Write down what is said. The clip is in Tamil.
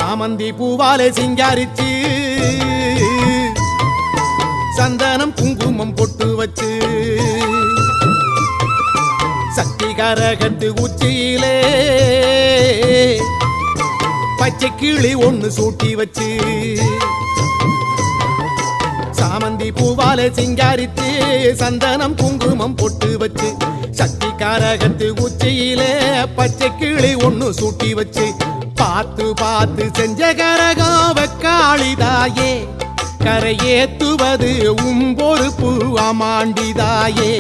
சாமந்தி பூவாலே சிங்காரிச்சு சந்தனம் குங்குமம் பொட்டு வச்சு சக்தி கரகத்து உச்சியிலே பச்சை கிளி ஒண்ணு சூட்டி வச்சு சாமந்தி பூவாலே சிங்காரித்து சந்தனம் குங்குமம் பொட்டு வச்சு சக்தி கரகத்து உச்சியிலே பச்சை கிளி ஒண்ணு சூட்டி வச்சு பார்த்து பார்த்து செஞ்ச கரகம் வெக்காளிதாயே கரையேத்துவது உம்பொறுப்பு அமாண்டிதாயே